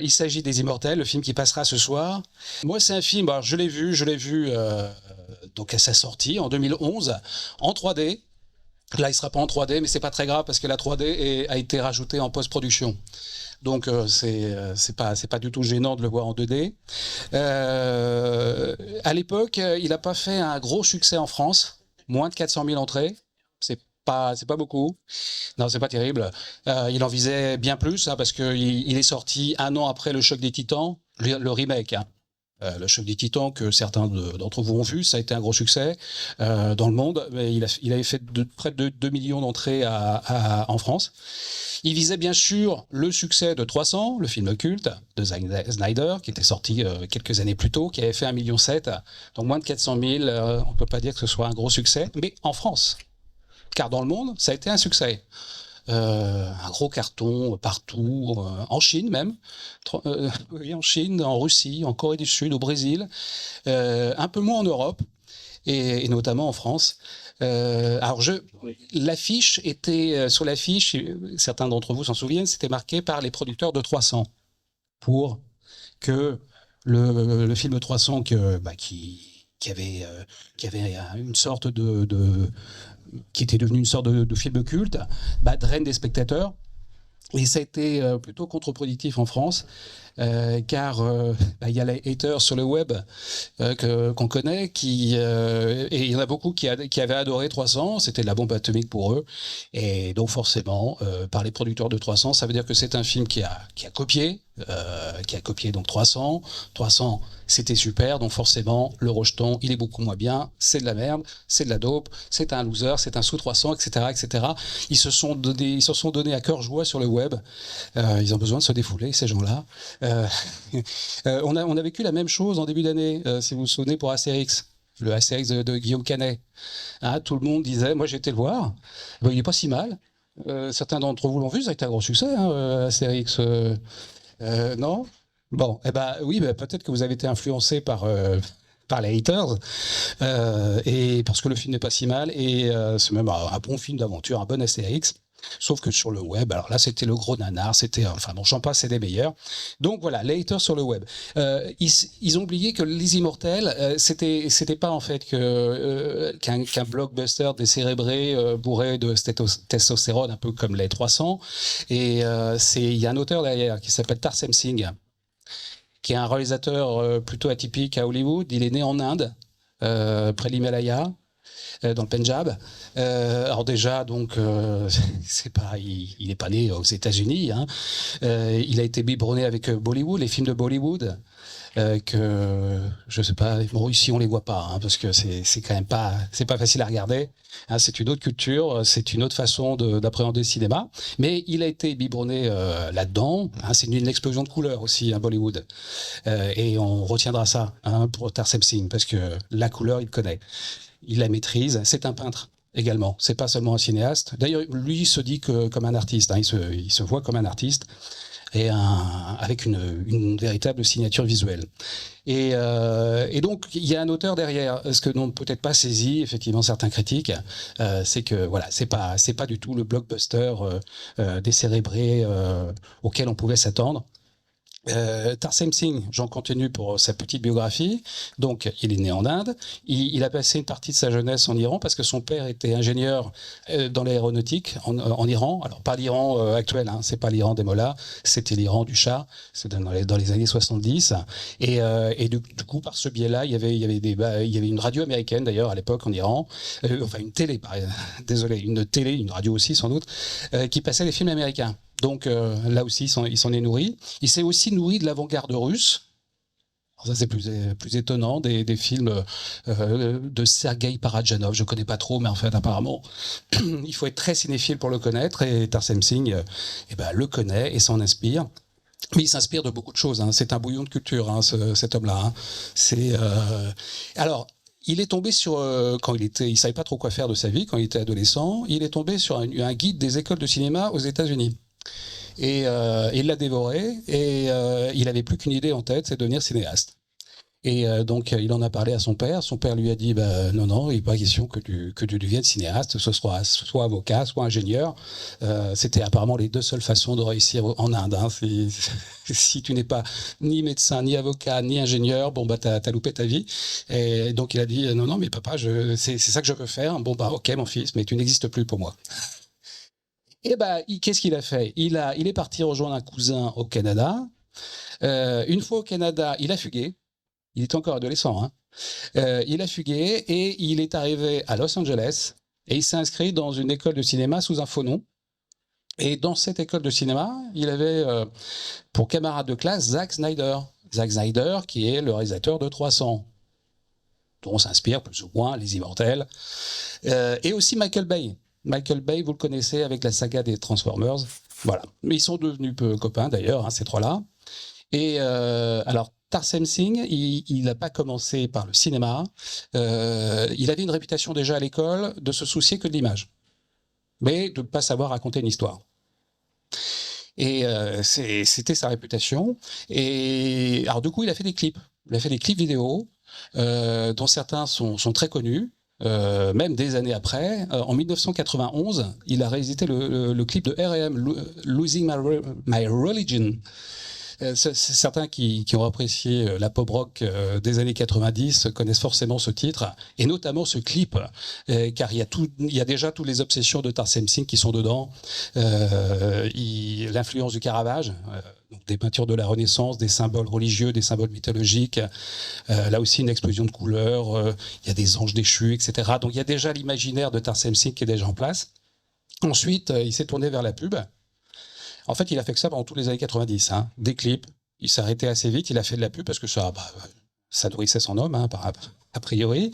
Il s'agit des Immortels, le film qui passera ce soir. Moi, c'est un film, alors je l'ai vu donc à sa sortie en 2011 en 3D. Là, il sera pas en 3D, mais c'est pas très grave parce que la 3D a été rajoutée en post-production. Donc c'est pas du tout gênant de le voir en 2D. À l'époque, il n'a pas fait un gros succès en France, moins de 400 000 entrées. C'est pas beaucoup. Non, c'est pas terrible. Il en visait bien plus, hein, parce qu'il est sorti un an après le Choc des Titans, le remake. Hein. Le Choc des Titans que certains d'entre vous ont vu, ça a été un gros succès dans le monde. Mais il avait fait près de 2 millions d'entrées en France. Il visait bien sûr le succès de 300, le film culte de Zack Snyder, qui était sorti quelques années plus tôt, qui avait fait 1,7 million. Donc moins de 400 000, on ne peut pas dire que ce soit un gros succès, mais en France. Car dans le monde, ça a été un succès. Un gros carton partout, en Chine même, oui, en Chine, en Russie, en Corée du Sud, au Brésil, un peu moins en Europe et notamment en France. Alors l'affiche était sur l'affiche, certains d'entre vous s'en souviennent, c'était marqué par les producteurs de 300 pour que le film 300 qui avait une sorte qui était devenu une sorte de film culte, draine des spectateurs. Et ça a été plutôt contre-productif en France, car il y a les haters sur le web qu'on connaît, et il y en a beaucoup qui avaient adoré 300, c'était de la bombe atomique pour eux, et donc forcément, par les producteurs de 300, ça veut dire que c'est un film qui a copié donc 300. 300, c'était super, donc forcément, le rejeton, il est beaucoup moins bien, c'est de la merde, c'est de la dope, c'est un loser, c'est un sous 300, etc., etc. Ils se sont donnés à cœur joie sur le web. Ils ont besoin de se défouler, ces gens-là. On a vécu la même chose en début d'année, si vous vous souvenez, pour Astérix. Le Astérix de Guillaume Canet. Hein, tout le monde disait, moi j'ai été le voir, il n'est pas si mal. Certains d'entre vous l'ont vu, ça a été un gros succès, hein, Astérix. Non? Bon, oui, peut-être que vous avez été influencé par les haters, et parce que le film n'est pas si mal, et c'est même un bon film d'aventure, un bon Astérix. Sauf que sur le web, alors là c'était le gros nanar, j'en passe, c'est des meilleurs. Donc voilà, les haters sur le web. Ils ont oublié que Les Immortels, c'était pas en fait qu'un blockbuster décérébré, bourré de testostérone, un peu comme les 300. Et il y a un auteur derrière qui s'appelle Tarsem Singh, qui est un réalisateur plutôt atypique à Hollywood. Il est né en Inde, près de l'Himalaya, dans le Pendjab. Alors déjà, donc, il n'est pas né aux États-Unis. Hein. Il a été biberonné avec Bollywood, les films de Bollywood. Que je sais pas, bon, ici on les voit pas, hein, parce que c'est quand même c'est pas facile à regarder. Hein, c'est une autre culture, c'est une autre façon d'appréhender le cinéma. Mais il a été biberonné là-dedans. Hein, c'est une explosion de couleurs aussi, hein, Bollywood. Et on retiendra ça, hein, pour Tarsem Singh, parce que la couleur, il connaît, il la maîtrise. C'est un peintre également. C'est pas seulement un cinéaste. D'ailleurs, lui il se dit comme un artiste. Hein, il se voit comme un artiste. Et avec une véritable signature visuelle. Et donc il y a un auteur derrière. Ce que n'ont peut-être pas saisi effectivement certains critiques, c'est que voilà, c'est pas du tout le blockbuster décérébré auquel on pouvait s'attendre. Tarsem Singh, j'en continue pour sa petite biographie. Donc, il est né en Inde. Il a passé une partie de sa jeunesse en Iran parce que son père était ingénieur dans l'aéronautique en Iran. Alors, pas l'Iran actuel, hein, c'est pas l'Iran des mollahs, c'était l'Iran du Shah, c'est dans les années 70. Et du coup, par ce biais-là, il y avait une radio américaine d'ailleurs à l'époque en Iran, enfin une télé, désolé, une radio aussi sans doute, qui passait les films américains. Donc là aussi, il s'en est nourri. Il s'est aussi nourri de l'avant-garde russe. Alors ça, c'est plus étonnant, des films de Sergueï Parajanov. Je ne connais pas trop, mais en fait, apparemment, il faut être très cinéphile pour le connaître. Et Tarsem Singh le connaît et s'en inspire. Mais il s'inspire de beaucoup de choses. Hein. C'est un bouillon de culture, hein, cet homme-là. Hein. Alors, il est tombé sur, il savait pas trop quoi faire de sa vie quand il était adolescent, il est tombé sur un guide des écoles de cinéma aux États-Unis. Et il l'a dévoré, et il n'avait plus qu'une idée en tête, c'est de devenir cinéaste. Et donc, il en a parlé à son père. Son père lui a dit, bah, non, non, il n'est pas question que tu deviennes cinéaste, ce soit avocat, soit ingénieur. C'était apparemment les deux seules façons de réussir en Inde. Hein. Si tu n'es pas ni médecin, ni avocat, ni ingénieur, bon, bah, t'as loupé ta vie. Et donc, il a dit, non, non, mais papa, c'est ça que je veux faire. Bon, bah, ok, mon fils, mais tu n'existes plus pour moi. Et bah, qu'est-ce qu'il a fait? Il est parti rejoindre un cousin au Canada. Une fois au Canada, il a fugué. Il était encore adolescent. Hein. Il a fugué et il est arrivé à Los Angeles et il s'est inscrit dans une école de cinéma sous un faux nom. Et dans cette école de cinéma, il avait pour camarade de classe Zack Snyder. Zack Snyder, qui est le réalisateur de 300, dont s'inspire plus ou moins Les Immortels. Et aussi Michael Bay. Michael Bay, vous le connaissez avec la saga des Transformers. Voilà. Mais ils sont devenus copains d'ailleurs, hein, ces trois-là. Et alors, Tarsem Singh, il n'a pas commencé par le cinéma. Il avait une réputation déjà à l'école de se soucier que de l'image, mais de ne pas savoir raconter une histoire. Et c'était sa réputation. Et alors du coup, il a fait des clips. Il a fait des clips vidéo, dont certains sont très connus. Même des années après, en 1991, il a réalisé le clip de R.E.M. Losing My Religion. Certains qui ont apprécié la pop rock des années 90 connaissent forcément ce titre, et notamment ce clip, car il y a déjà toutes les obsessions de Tarsem Singh qui sont dedans. L'influence du Caravage, donc des peintures de la Renaissance, des symboles religieux, des symboles mythologiques, là aussi une explosion de couleurs, il y a des anges déchus, etc. Donc il y a déjà l'imaginaire de Tarsem Singh qui est déjà en place. Ensuite, il s'est tourné vers la pub. En fait, il a fait que ça pendant tous les années 90. Hein. Des clips, il s'est arrêté assez vite, il a fait de la pub parce que ça nourrissait son homme, hein, a priori.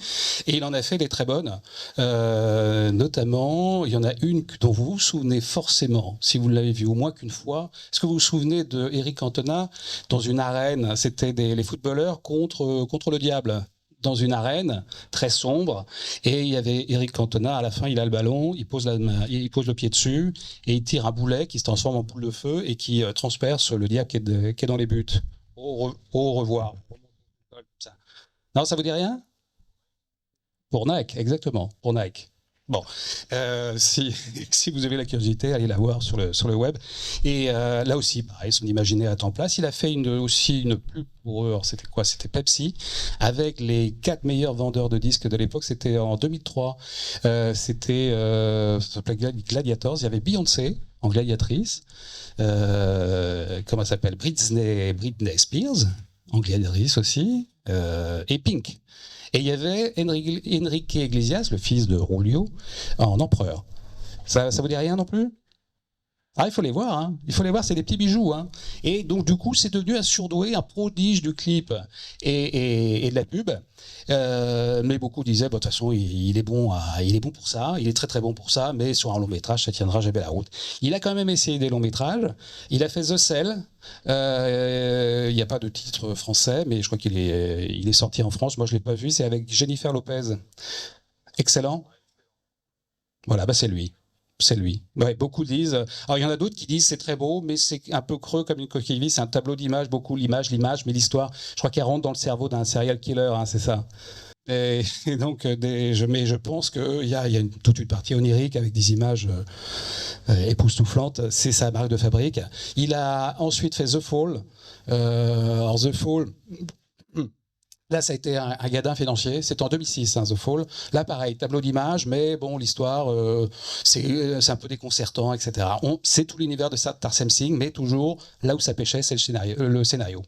Et il en a fait des très bonnes. Notamment, il y en a une dont vous vous souvenez forcément, si vous l'avez vue au moins qu'une fois. Est-ce que vous vous souvenez de Eric Cantona dans une arène? C'était les footballeurs contre le diable. Dans une arène très sombre, et il y avait Eric Cantona. À la fin, il a le ballon, il pose le pied dessus et il tire un boulet qui se transforme en boule de feu et qui transperce le diable qui est dans les buts. Au revoir. Non, ça vous dit rien? Pour Nike, exactement, pour Nike. Bon, si vous avez la curiosité, allez la voir sur le web. Et là aussi, pareil, son imaginaire est en place. Il a fait aussi une pub pour eux. C'était quoi? C'était Pepsi, avec les 4 meilleurs vendeurs de disques de l'époque. C'était en 2003. Ça s'appelait Gladiators. Il y avait Beyoncé en gladiatrice. Comment elle s'appelle? Britney Spears en gladiatrice aussi. Et Pink. Et il y avait Enrique Iglesias, le fils de Julio, en empereur. Ça vous dit rien non plus? Ah, il faut les voir, hein. Il faut les voir, c'est des petits bijoux. Hein. Et donc, du coup, c'est devenu un surdoué, un prodige du clip et de la pub. Mais beaucoup disaient, de toute façon, il est bon pour ça, il est très très bon pour ça, mais sur un long métrage, ça tiendra jamais la route. Il a quand même essayé des longs métrages. Il a fait The Cell. Il n'y a pas de titre français, mais je crois qu'il est sorti en France. Moi, je l'ai pas vu. C'est avec Jennifer Lopez. Excellent. Voilà, bah c'est lui. C'est lui. Ouais, beaucoup disent. Alors il y en a d'autres qui disent c'est très beau, mais c'est un peu creux comme une coquille vide. C'est un tableau d'images, beaucoup l'image, mais l'histoire. Je crois qu'elle rentre dans le cerveau d'un serial killer, hein, c'est ça. Et donc, je pense qu'il y a toute une partie onirique avec des images époustouflantes. C'est sa marque de fabrique. Il a ensuite fait The Fall. Alors The Fall. Là, ça a été un gadin financier. C'était en 2006, hein, The Fall. Là, pareil, tableau d'image, mais bon, l'histoire, c'est un peu déconcertant, etc. C'est tout l'univers de Tarsem Singh, mais toujours, là où ça pêchait, c'est le scénario.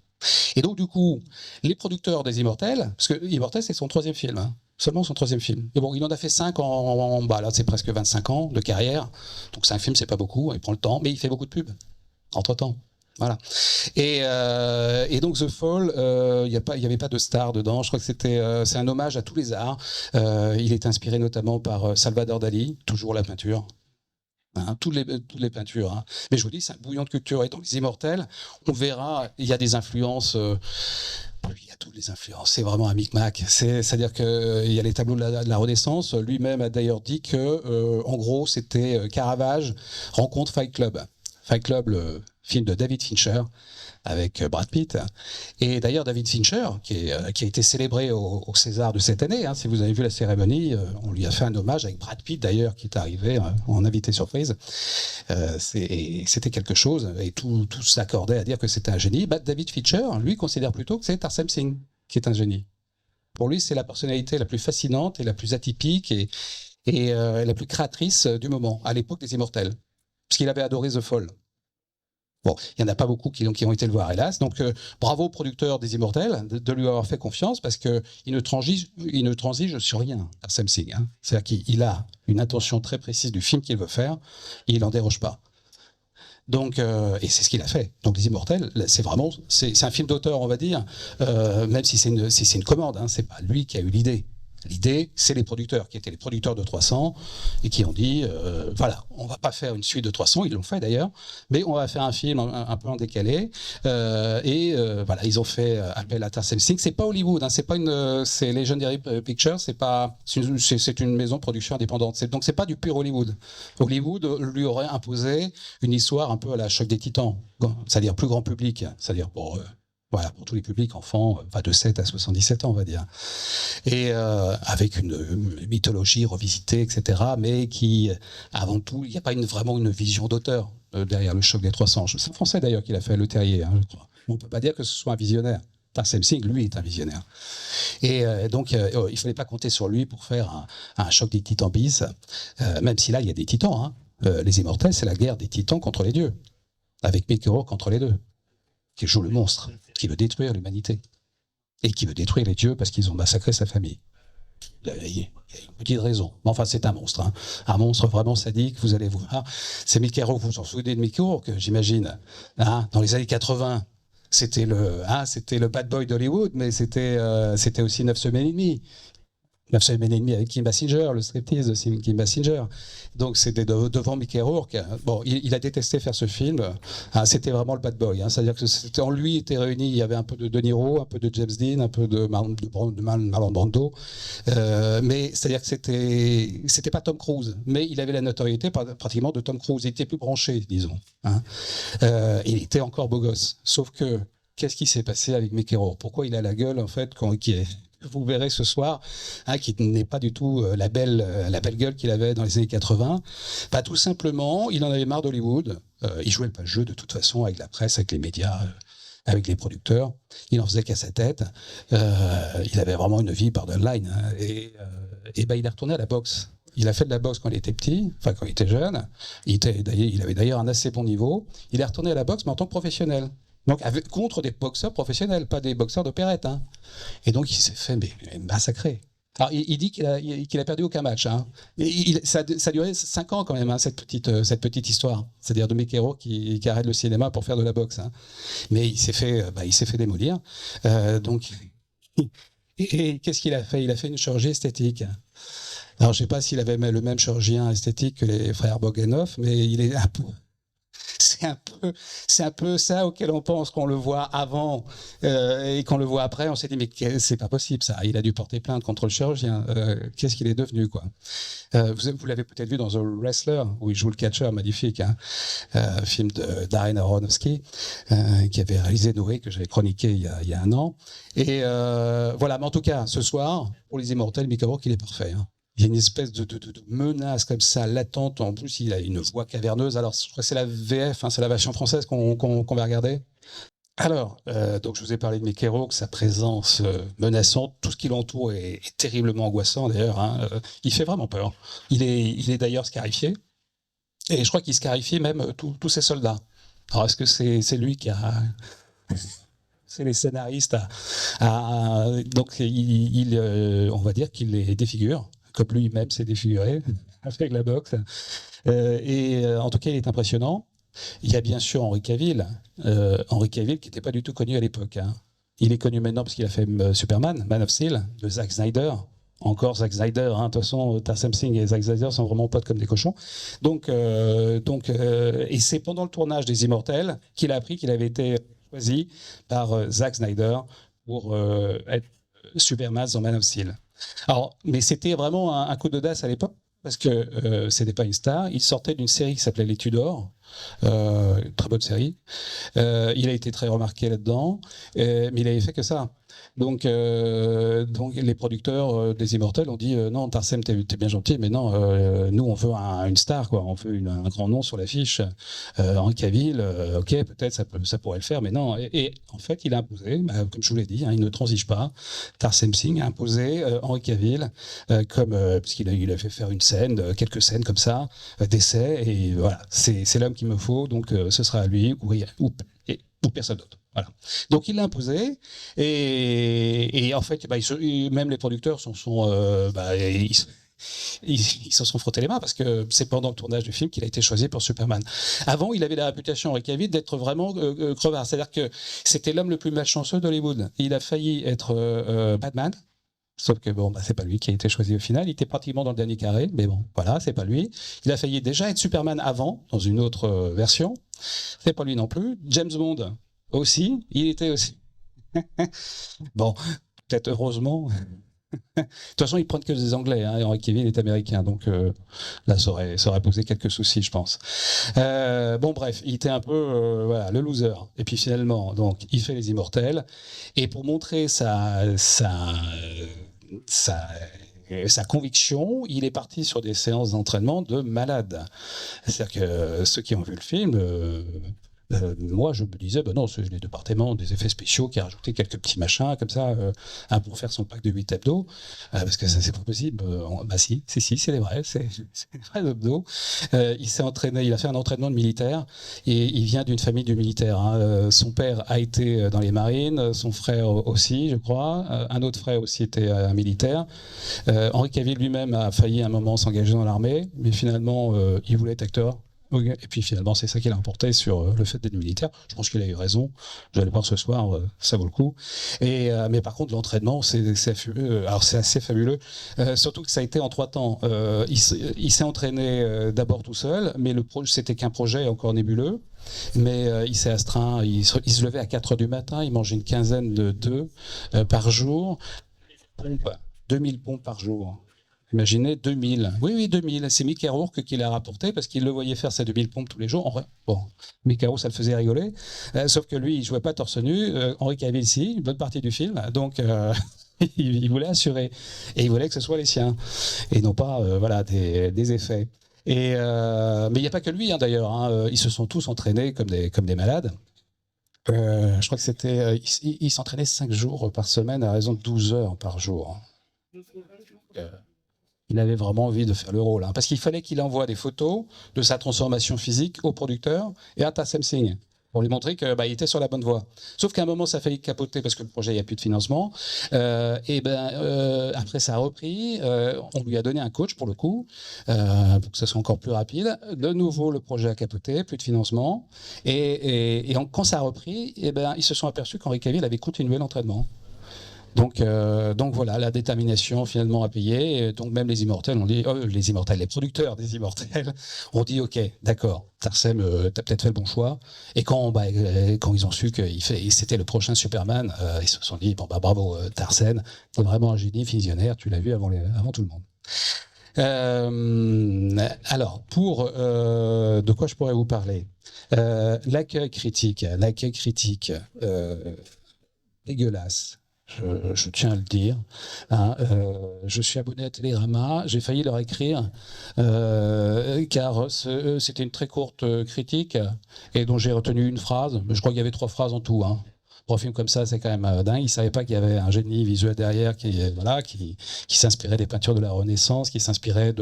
Et donc, du coup, les producteurs des Immortels, parce que Immortels, c'est son 3e film, hein, seulement son 3e film. Et bon, il en a fait 5 là, c'est presque 25 ans de carrière. Donc, 5 films, c'est pas beaucoup, il prend le temps, mais il fait beaucoup de pubs, entre-temps. Voilà. Et donc The Fall, il n'y avait pas de star dedans. Je crois que c'est un hommage à tous les arts. Il est inspiré notamment par Salvador Dali, toujours la peinture. Hein, toutes les peintures. Hein. Mais je vous dis, c'est un bouillon de culture. Et dans Les Immortels, on verra, il y a des influences. Il y a toutes les influences. C'est vraiment un micmac. C'est-à-dire qu'il y a les tableaux de la Renaissance. Lui-même a d'ailleurs dit que, en gros, c'était Caravage rencontre Fight Club. Fight Club, le film de David Fincher, avec Brad Pitt. Et d'ailleurs, David Fincher, qui a été célébré au César de cette année, hein, si vous avez vu la cérémonie, on lui a fait un hommage avec Brad Pitt, d'ailleurs, qui est arrivé en invité surprise. C'était quelque chose, et tout s'accordait à dire que c'était un génie. David Fincher, lui, considère plutôt que c'est Tarsem Singh qui est un génie. Pour lui, c'est la personnalité la plus fascinante et la plus atypique et la plus créatrice du moment, à l'époque des Immortels. Parce qu'il avait adoré The Fall. Bon, il n'y en a pas beaucoup qui ont été le voir, hélas. Donc, bravo au producteur des Immortels de lui avoir fait confiance parce qu'il ne transige sur rien, Tarsem Singh. Hein. C'est-à-dire qu'il a une intention très précise du film qu'il veut faire et il n'en déroge pas. Donc, et c'est ce qu'il a fait. Donc, Les Immortels, c'est un film d'auteur, on va dire, même si c'est une commande. Hein, c'est pas lui qui a eu l'idée. L'idée, c'est les producteurs, qui étaient les producteurs de 300, et qui ont dit, voilà, on va pas faire une suite de 300, ils l'ont fait d'ailleurs, mais on va faire un film un peu en décalé, voilà, ils ont fait appel à Tarsem Singh. C'est pas Hollywood, hein, c'est Legendary Pictures, c'est une maison de production indépendante. Donc c'est pas du pur Hollywood. Hollywood lui aurait imposé une histoire un peu à la Choc des Titans, c'est-à-dire plus grand public, c'est-à-dire voilà, pour tous les publics, enfants, de 7 à 77 ans, on va dire. Et avec une mythologie revisitée, etc. Mais qui, avant tout, il n'y a pas vraiment une vision d'auteur derrière le Choc des 300. C'est un Français d'ailleurs qui l'a fait, Le Terrier, hein, je crois. On ne peut pas dire que ce soit un visionnaire. Tarsem Singh, lui, est un visionnaire. Et donc, il ne fallait pas compter sur lui pour faire un Choc des Titans bis, même si là, il y a des titans. Hein. Les Immortels, c'est la guerre des titans contre les dieux, avec Mickey Rourke contre les deux, qui joue le monstre, qui veut détruire l'humanité. Et qui veut détruire les dieux parce qu'ils ont massacré sa famille. Il y a une petite raison. Mais enfin, c'est un monstre. Hein. Un monstre vraiment sadique, vous allez voir. C'est Mickey Rourke, vous vous en souvenez de Mickey Rourke, j'imagine. Hein, dans les années 80, c'était le bad boy d'Hollywood, mais c'était aussi 9 semaines et demie. 9 semaines et demie avec Kim Basinger, le striptease de Kim Basinger. Donc c'était devant Mickey Rourke. Bon, il a détesté faire ce film. Ah, c'était vraiment le bad boy. Hein. C'est-à-dire que en lui était réuni, il y avait un peu de De Niro, un peu de James Dean, un peu de Marlon Brando. Mais c'est-à-dire que c'était pas Tom Cruise, mais il avait la notoriété pratiquement de Tom Cruise. Il était plus branché, disons. Hein. Il était encore beau gosse. Sauf que qu'est-ce qui s'est passé avec Mickey Rourke? Pourquoi il a la gueule en fait qui est vous verrez ce soir, hein, qui n'est pas du tout la belle gueule qu'il avait dans les années 80. Tout simplement, il en avait marre d'Hollywood. Il jouait pas le jeu de toute façon avec la presse, avec les médias, avec les producteurs. Il en faisait qu'à sa tête. Il avait vraiment une vie borderline. Hein, et il est retourné à la boxe. Il a fait de la boxe quand il était petit, enfin quand il était jeune. Il avait d'ailleurs un assez bon niveau. Il est retourné à la boxe, mais en tant que professionnel. Donc contre des boxeurs professionnels, pas des boxeurs d'opérette. Hein. Et donc il s'est fait massacrer. Alors il dit qu'il a perdu aucun match. Hein. Ça a duré 5 ans quand même, hein, cette petite histoire. C'est-à-dire de Mickey Rourke qui arrête le cinéma pour faire de la boxe. Hein. Mais il s'est fait démolir. Donc et qu'est-ce qu'il a fait? Il a fait une chirurgie esthétique. Alors je ne sais pas s'il avait le même chirurgien esthétique que les frères Bogdanov, mais il est un peu... C'est un peu ça auquel on pense qu'on le voit avant et qu'on le voit après. On s'est dit mais c'est pas possible ça. Il a dû porter plainte contre le chirurgien. Qu'est-ce qu'il est devenu quoi? Vous l'avez peut-être vu dans The Wrestler où il joue le catcheur magnifique, hein, film de Darren Aronofsky qui avait réalisé Noé que j'avais chroniqué il y a un an. Et voilà. Mais en tout cas ce soir pour les Immortels, Mickey Rourke il est parfait. Hein. Il y a une espèce de menace comme ça, latente. En plus, il a une voix caverneuse. Alors, je crois que c'est la VF, hein, c'est la version française qu'on va regarder. Alors, donc je vous ai parlé de Mickey Rourke, sa présence menaçante. Tout ce qui l'entoure est terriblement angoissant, d'ailleurs. Hein. Il fait vraiment peur. Il est d'ailleurs scarifié. Et je crois qu'il scarifie même tous ses soldats. Alors, est-ce que c'est lui qui a... C'est les scénaristes. Donc, on va dire qu'il les défigure. Comme lui-même s'est défiguré avec la boxe. En tout cas, il est impressionnant. Il y a bien sûr Henry Cavill qui n'était pas du tout connu à l'époque. Hein. Il est connu maintenant parce qu'il a fait Superman, Man of Steel, de Zack Snyder. Encore Zack Snyder, hein. De toute façon, Tarsem Singh et Zack Snyder sont vraiment potes comme des cochons. Et c'est pendant le tournage des Immortels qu'il a appris qu'il avait été choisi par Zack Snyder pour être Superman dans Man of Steel. Alors, mais c'était vraiment un coup d'audace à l'époque parce que c'était pas une star. Il sortait d'une série qui s'appelait Les Tudors, très bonne série. Il a été très remarqué là-dedans, mais il avait fait que ça. Donc les producteurs des Immortels ont dit non, Tarsem, t'es bien gentil, mais non, nous on veut une star, quoi. On veut un grand nom sur l'affiche. Henri Cavill, ok, peut-être ça pourrait le faire, mais non. Et en fait, il a imposé, comme je vous l'ai dit, hein, il ne transige pas. Tarsem Singh a imposé Henri Cavill puisqu'il il a fait faire une scène, quelques scènes comme ça, d'essai, et voilà, c'est l'homme qu'il me faut, donc ce sera à lui ou personne d'autre. Voilà. Donc il l'a imposé, et en fait, même les producteurs ils se sont frottés les mains parce que c'est pendant le tournage du film qu'il a été choisi pour Superman. Avant, il avait la réputation, Henri Cavill, d'être vraiment crevard. C'est-à-dire que c'était l'homme le plus malchanceux d'Hollywood. Il a failli être Batman. Sauf que bon, c'est pas lui qui a été choisi au final. Il était pratiquement dans le dernier carré, mais bon, voilà, c'est pas lui. Il a failli déjà être Superman avant, dans une autre version. C'est pas lui non plus. James Bond aussi, il était aussi. Bon, peut-être heureusement. De toute façon, ils prennent que des Anglais. Hein, et Henry Cavill est américain, donc là, ça aurait posé quelques soucis, je pense. Bon, bref, il était un peu voilà, le loser. Et puis finalement, donc, il fait Les Immortels. Et pour montrer sa conviction, il est parti sur des séances d'entraînement de malade. C'est-à-dire que ceux qui ont vu le film, moi je me disais, non, c'est les départements des effets spéciaux qui a rajouté quelques petits machins comme ça pour faire son pack de 8 abdos, parce que ça c'est pas possible. Si, c'est les vrais, c'est les vrais abdos. Il s'est entraîné, il a fait un entraînement de militaire, et il vient d'une famille de militaires. Hein. Son père a été dans les marines, son frère aussi, je crois, un autre frère aussi était un militaire. Henri Cavill lui-même a failli à un moment s'engager dans l'armée, mais finalement il voulait être acteur. Okay. Et puis finalement, c'est ça qui l'a emporté sur le fait d'être militaire. Je pense qu'il a eu raison. Je vais aller voir ce soir, ça vaut le coup. Mais par contre, l'entraînement, c'est assez fabuleux. Surtout que ça a été en 3 temps. Il s'est entraîné d'abord tout seul, mais c'était qu'un projet encore nébuleux. Mais il s'est astreint, il se levait à 4 heures du matin, il mangeait une quinzaine d'œufs par jour. 2000 pompes par jour. Imaginez 2000. Oui, 2000. C'est Mickey Rourke qui l'a rapporté parce qu'il le voyait faire ses 2000 pompes tous les jours. Bon, Mickey Rourke, ça le faisait rigoler. Sauf que lui, il jouait pas torse nu. Henri Cavill, si, une bonne partie du film. Donc, il voulait assurer. Et il voulait que ce soit les siens. Et non pas des effets. Mais il n'y a pas que lui, hein, d'ailleurs. Hein. Ils se sont tous entraînés comme des malades. Je crois que c'était. Il s'entraînait 5 jours par semaine à raison de 12 heures par jour. Il avait vraiment envie de faire le rôle, hein, parce qu'il fallait qu'il envoie des photos de sa transformation physique au producteur et à Tarsem Singh pour lui montrer qu'il était sur la bonne voie. Sauf qu'à un moment, ça a failli capoter parce que le projet, il n'y a plus de financement. Après, ça a repris. On lui a donné un coach pour le coup, pour que ça soit encore plus rapide. De nouveau, le projet a capoté, plus de financement. Quand ça a repris, ils se sont aperçus qu'Henri Cavill avait continué l'entraînement. Donc voilà, la détermination finalement à payer. Et donc même les Immortels ont dit, les producteurs des Immortels ont dit, ok, d'accord, Tarsem, t'as peut-être fait le bon choix. Et quand ils ont su que c'était le prochain Superman, ils se sont dit, bravo Tarsem, t'es vraiment un génie visionnaire, tu l'as vu avant tout le monde. Alors, de quoi je pourrais vous parler? L'accueil critique, dégueulasse. Je tiens à le dire. Hein, je suis abonné à Télérama. J'ai failli leur écrire car c'était une très courte critique et dont j'ai retenu une phrase. Je crois qu'il y avait 3 phrases en tout. Hein. Pour un film comme ça, c'est quand même dingue. Ils ne savaient pas qu'il y avait un génie visuel derrière qui s'inspirait des peintures de la Renaissance, qui s'inspirait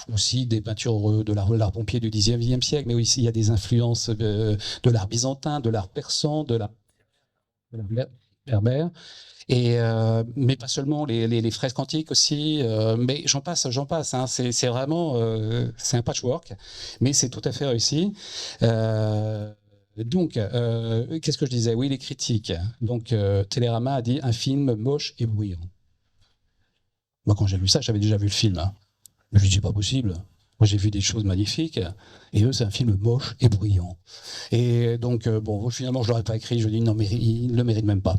aussi des peintures de l'art pompier du XIXe siècle, mais aussi il y a des influences de l'art byzantin, de l'art persan, de l'art berbère. Mais pas seulement les fresques antiques aussi, mais j'en passe. Hein, c'est vraiment c'est un patchwork, mais c'est tout à fait réussi. Qu'est-ce que je disais? Oui, les critiques. Donc, Télérama a dit un film moche et bruyant. Moi, quand j'ai vu ça, j'avais déjà vu le film. Hein. Je me dis, c'est pas possible. Moi, j'ai vu des choses magnifiques, et eux, c'est un film moche et bruyant. Et donc, finalement, je l'aurais pas écrit. Je dis non, mais il ne le mérite même pas.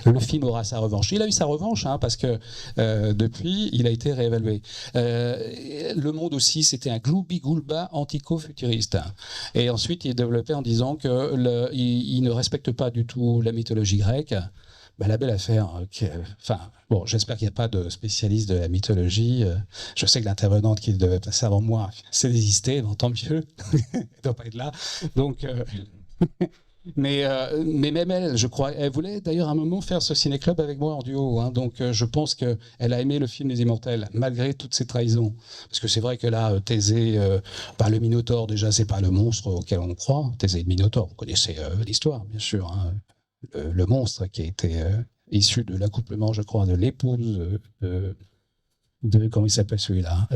Le film aura sa revanche. Il a eu sa revanche, hein, parce que depuis, il a été réévalué. Le Monde aussi, c'était un gloubi-goulba antico-futuriste. Et ensuite, il est développé en disant qu'il ne respecte pas du tout la mythologie grecque. Ben, la belle affaire. Enfin, bon, j'espère qu'il n'y a pas de spécialiste de la mythologie. Je sais que l'intervenante qui devait passer avant moi s'est désistée, mais tant mieux. Elle ne doit pas être là. Donc, mais même elle, je crois, elle voulait d'ailleurs à un moment faire ce ciné-club avec moi en duo. Hein, donc je pense qu'elle a aimé le film Les Immortels, malgré toutes ces trahisons. Parce que c'est vrai que là, Thésée, le Minotaure, déjà, c'est pas le monstre auquel on croit. Thésée et le Minotaure, vous connaissez l'histoire, bien sûr. Hein. Le monstre qui a été issu de l'accouplement, je crois, de l'épouse comment il s'appelle celui-là,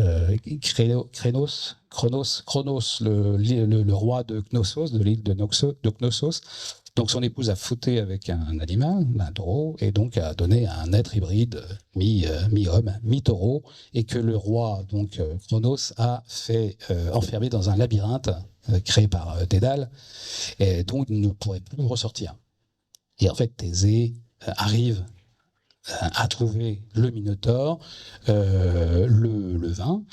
Chronos, le roi de Knossos, de l'île de Knossos. Donc son épouse a fauté avec un animal, un taureau, et donc a donné un être hybride mi-homme, mi-taureau, et que le roi, donc Chronos, a fait enfermer dans un labyrinthe créé par Dédale, et donc il ne pourrait plus ressortir. Et en fait, Thésée arrive à trouver le Minotaure, le vin,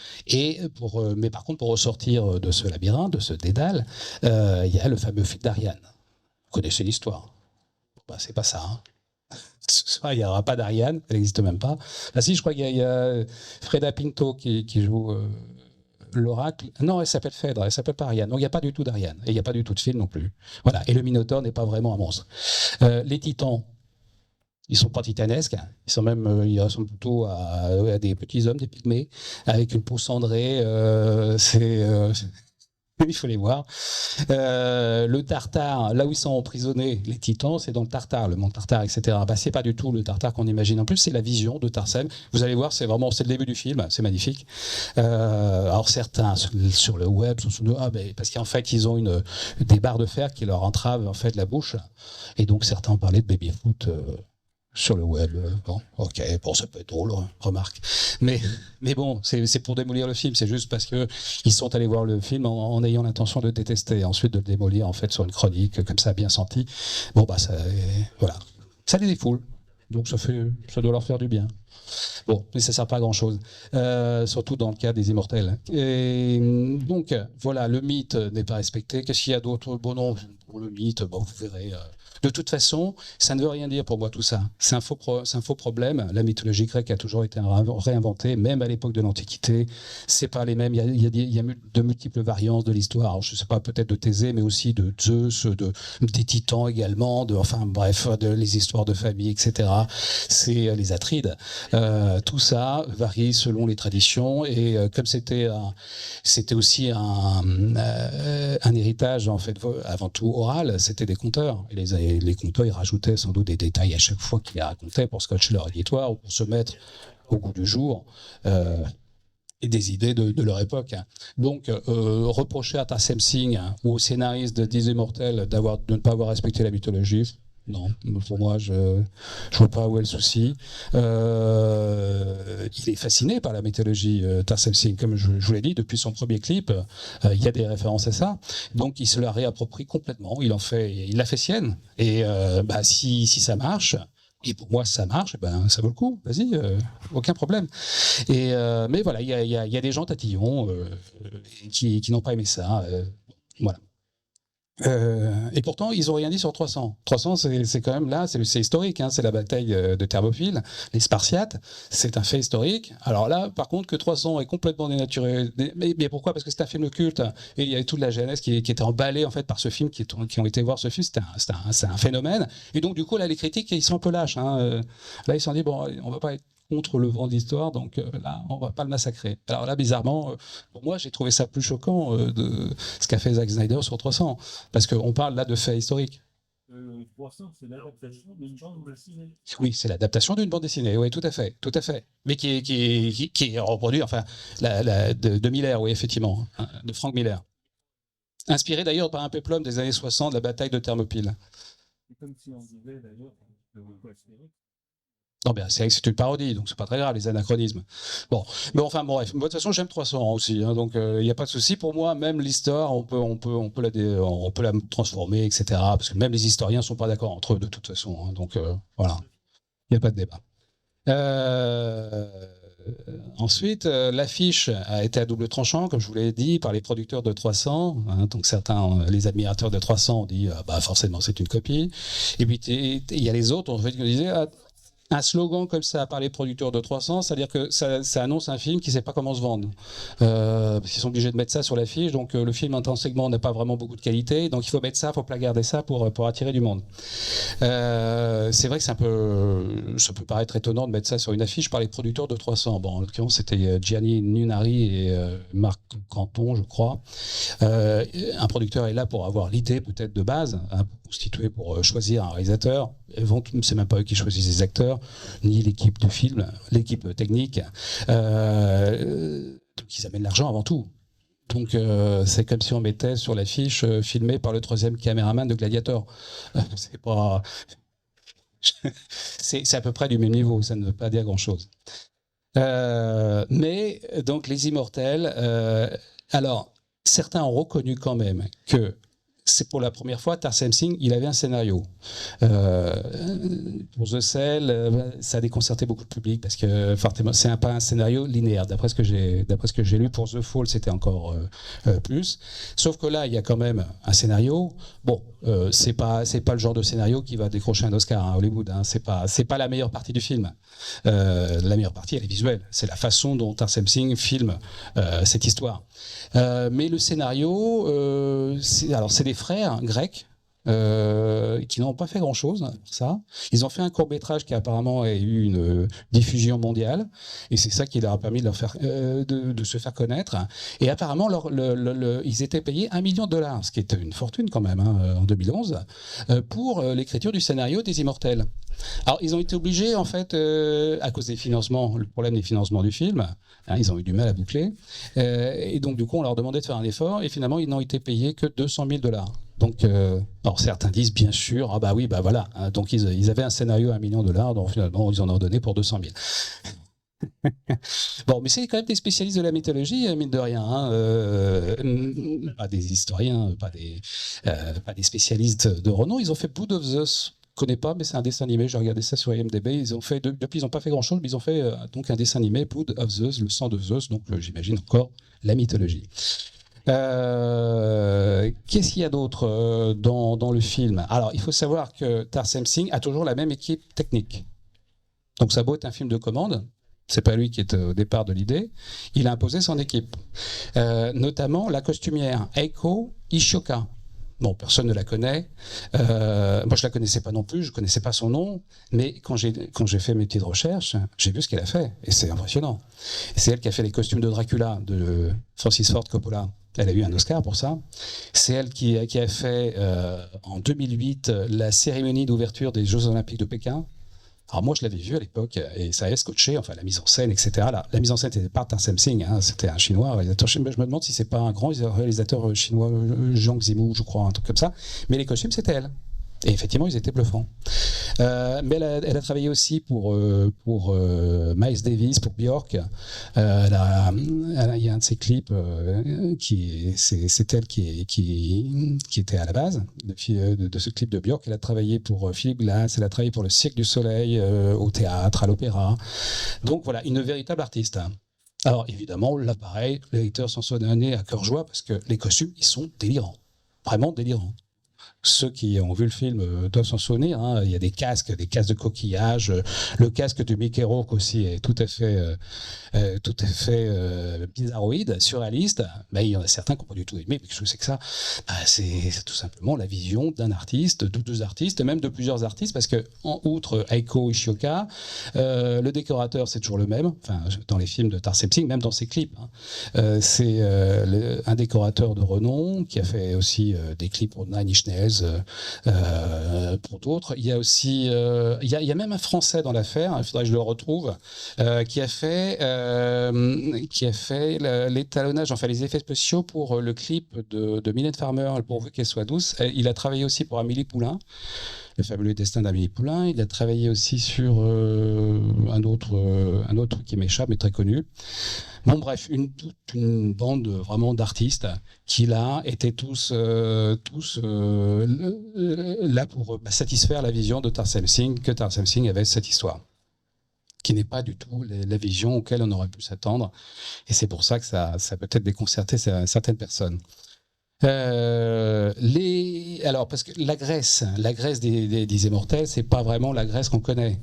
mais par contre, pour ressortir de ce labyrinthe, de ce Dédale, il y a le fameux fil d'Ariane. Vous connaissez l'histoire. Bah, c'est pas ça. Hein. Ce soir, il n'y aura pas d'Ariane, elle n'existe même pas. Ah si, je crois qu'il y a Freda Pinto qui joue l'oracle. Non, elle s'appelle Phèdre, elle s'appelle pas Ariane. Donc il n'y a pas du tout d'Ariane, et il n'y a pas du tout de film non plus. Voilà. Et le Minotaure n'est pas vraiment un monstre. Les Titans, ils sont pas titanesques, ils ressemblent plutôt à des petits hommes, des pygmées, avec une peau cendrée. Il faut les voir. Le Tartare, là où ils sont emprisonnés, les Titans, c'est dans le Tartare, le mont Tartare, etc. Bah, c'est pas du tout le Tartare qu'on imagine. En plus, c'est la vision de Tarsem. Vous allez voir, c'est le début du film, c'est magnifique. Alors certains sur le web sont parce qu'en fait, ils ont des barres de fer qui leur entravent en fait la bouche, et donc certains ont parlé de baby-foot. Sur le web, bon, ok, bon, ça peut être drôle, remarque. Mais bon, c'est pour démolir le film, c'est juste parce que ils sont allés voir le film en ayant l'intention de détester, et ensuite de le démolir en fait sur une chronique comme ça bien sentie. Bon bah voilà, ça les défoule, donc ça doit leur faire du bien. Bon, mais ça sert pas à grand chose, surtout dans le cas des Immortels. Et donc voilà, le mythe n'est pas respecté. Qu'est-ce qu'il y a d'autre? Bon non, pour le mythe, bon, vous verrez. De toute façon, ça ne veut rien dire pour moi tout ça. C'est un faux problème. La mythologie grecque a toujours été réinventée, même à l'époque de l'Antiquité. C'est pas les mêmes. Il y a de multiples variantes de l'histoire. Alors, je sais pas, peut-être de Thésée, mais aussi de Zeus, des Titans également. Enfin bref, les histoires de famille, etc. C'est les Atrides. Tout ça varie selon les traditions, et comme c'était aussi un héritage en fait avant tout oral, c'était des conteurs. Et les conteurs, ils rajoutaient sans doute des détails à chaque fois qu'ils les racontaient pour scotcher leur auditoire ou pour se mettre au goût du jour. Et des idées de leur époque. Donc, reprocher à Tarsem Singh ou aux scénaristes de 10 Immortels de ne pas avoir respecté la mythologie, non, pour moi, je ne vois pas où est le souci. Il est fasciné par la mythologie, Tarsem Singh, comme je vous l'ai dit, depuis son premier clip, il y a des références à ça. Donc, il se la réapproprie complètement, il l'a fait sienne. Et si ça marche, et pour moi ça marche, ça vaut le coup, vas-y, aucun problème. Mais voilà, il y a des gens tatillons qui n'ont pas aimé ça. Voilà. Et pourtant, ils n'ont rien dit sur 300. 300, c'est quand même là, c'est historique, hein, c'est la bataille de Thermopyles, les Spartiates, c'est un fait historique. Alors là, par contre, que 300 est complètement dénaturé. Mais pourquoi? Parce que c'est un film culte, et il y avait toute la jeunesse qui était emballée en fait par ce film, qui ont été voir ce film, c'est un phénomène. Et donc du coup, là, les critiques, ils sont un peu lâches. Hein. Là, ils se sont dit, bon, on va pas être contre le vent de l'histoire, donc là, on va pas le massacrer. Alors là, bizarrement, pour moi, j'ai trouvé ça plus choquant de ce qu'a fait Zack Snyder sur 300, parce qu'on parle là de faits historiques. 300, c'est l'adaptation d'une bande dessinée. Oui, c'est l'adaptation d'une bande dessinée, oui, tout à fait. Mais qui est reproduit, enfin, de Miller, oui, effectivement, hein, de Frank Miller. Inspiré d'ailleurs par un péplum des années 60, de la bataille de Thermopyles. C'est comme si on disait d'ailleurs, Non, bien, c'est une parodie, donc c'est pas très grave, les anachronismes. Bon, mais enfin, bon, bref. Moi, de toute façon, j'aime 300 aussi, hein, donc il n'y a pas de souci. Pour moi, même l'histoire, on peut la transformer, etc. Parce que même les historiens sont pas d'accord entre eux, de toute façon. Hein, donc voilà, il n'y a pas de débat. Euh, Ensuite, l'affiche a été à double tranchant, comme je vous l'ai dit, par les producteurs de 300. Hein, donc certains, les admirateurs de 300 ont dit, bah forcément c'est une copie. Et puis il y a les autres, en fait, qui disaient, ah, un slogan comme ça par les producteurs de 300, c'est-à-dire que ça annonce un film qui ne sait pas comment se vendre. Parce qu'ils sont obligés de mettre ça sur l'affiche, donc le film en segment n'a pas vraiment beaucoup de qualité, donc il faut mettre ça, il faut placarder ça pour attirer du monde. C'est vrai que ça peut paraître étonnant de mettre ça sur une affiche par les producteurs de 300. Bon, en l'occurrence, c'était Gianni Nunari et Marc Canton, je crois. Un producteur est là pour avoir l'idée peut-être de base, hein, constitué pour choisir un réalisateur. C'est même pas eux qui choisissent les acteurs, ni l'équipe de film, l'équipe technique. Donc ils amènent l'argent avant tout. Donc c'est comme si on mettait sur l'affiche filmé par le 3e caméraman de Gladiator. C'est pas, c'est à peu près du même niveau. Ça ne veut pas dire grand-chose. Mais donc les Immortels. Alors certains ont reconnu quand même que c'est pour la première fois, Tarsem Singh, il avait un scénario. Pour The Cell, ça a déconcerté beaucoup de public parce que c'est pas un scénario linéaire. D'après ce que j'ai lu, pour The Fall, c'était encore plus. Sauf que là, il y a quand même un scénario. Bon, c'est pas le genre de scénario qui va décrocher un Oscar à Hollywood. Hein. C'est pas la meilleure partie du film. La meilleure partie, elle est visuelle. C'est la façon dont Tarsem Singh filme cette histoire. Mais le scénario, c'est des frères grecs qui n'ont pas fait grand-chose pour ça. Ils ont fait un court-métrage qui apparemment a eu une diffusion mondiale, et c'est ça qui leur a permis de se faire connaître. Et apparemment, ils étaient payés $1 million, ce qui était une fortune quand même, hein, en 2011, pour l'écriture du scénario des Immortels. Alors, ils ont été obligés, en fait, à cause des financements, le problème des financements du film, hein, ils ont eu du mal à boucler, et donc du coup, on leur demandait de faire un effort, et finalement, ils n'ont été payés que $200 000. Donc, alors certains disent bien sûr, ah bah oui, bah voilà, hein, donc ils avaient un scénario à $1 million, donc finalement, ils en ont donné pour 200 000. Bon, mais c'est quand même des spécialistes de la mythologie, mine de rien, hein, pas des historiens, pas des spécialistes de renom. Ils ont fait Blood of Zeus. Je connais pas, mais c'est un dessin animé. J'ai regardé ça sur IMDb. Depuis, ils n'ont pas fait grand-chose, mais ils ont fait donc un dessin animé, Blood of Zeus, le sang de Zeus. Donc, j'imagine encore la mythologie. Qu'est-ce qu'il y a d'autre dans le film? Alors, il faut savoir que Tarsem Singh a toujours la même équipe technique. Donc, ça a beau être un film de commande, c'est pas lui qui est au départ de l'idée, il a imposé son équipe. Notamment la costumière Eiko Ishioka. Bon, personne ne la connaît. Moi, je la connaissais pas non plus, je connaissais pas son nom, mais quand j'ai fait mes petites recherches, j'ai vu ce qu'elle a fait, et c'est impressionnant. C'est elle qui a fait les costumes de Dracula de Francis Ford Coppola. Elle a eu un Oscar pour ça. C'est elle qui a fait en 2008 la cérémonie d'ouverture des Jeux Olympiques de Pékin. Alors moi, je l'avais vu à l'époque et ça avait scotché, enfin la mise en scène, etc. La mise en scène était pas Tarsem Singh, hein, c'était un Chinois, réalisateur chinois. Je me demande si c'est pas un grand réalisateur chinois, Zhang Zimu, je crois, un truc comme ça. Mais les costumes, c'était elle. Et effectivement, ils étaient bluffants. Mais elle a travaillé aussi pour Miles Davis, pour Björk. Il y a un de ses clips c'est elle qui était à la base de ce clip de Björk. Elle a travaillé pour Philip Glass, elle a travaillé pour le Cirque du Soleil, au théâtre, à l'opéra. Donc voilà, une véritable artiste. Alors évidemment, là pareil, les haters s'en sont donnés à cœur joie parce que les costumes, ils sont délirants. Vraiment délirants. Ceux qui ont vu le film doivent s'en souvenir. Hein. Il y a des casques de coquillage. Le casque de Mickey Rourke aussi est tout à fait bizarroïde, surréaliste. Mais il y en a certains qui n'ont pas du tout aimé. Qu'est-ce que c'est que ça? C'est tout simplement la vision d'un artiste, de deux artistes, même de plusieurs artistes, parce que outre Eiko Ishioka, le décorateur c'est toujours le même. Enfin, dans les films de Tarsem Singh, même dans ses clips. Hein. C'est un décorateur de renom qui a fait aussi des clips pour Nine Inch Nails. Pour d'autres. Il y a aussi, il y a même un Français dans l'affaire, il faudrait que je le retrouve, qui a fait l'étalonnage, enfin les effets spéciaux pour le clip de Mylène Farmer, pourvu qu'elle soit douce. Il a travaillé aussi pour Amélie Poulain. Le fabuleux destin d'Amélie Poulain. Il a travaillé aussi sur un autre truc qui m'échappe, mais très connu. Bon, bref, toute une bande vraiment d'artistes qui là étaient tous là pour satisfaire la vision de Tarsem Singh, que Tarsem Singh avait cette histoire, qui n'est pas du tout la vision auquel on aurait pu s'attendre. Et c'est pour ça que ça peut-être déconcerté certaines personnes. Alors, parce que la Grèce des immortels, c'est pas vraiment la Grèce qu'on connaît.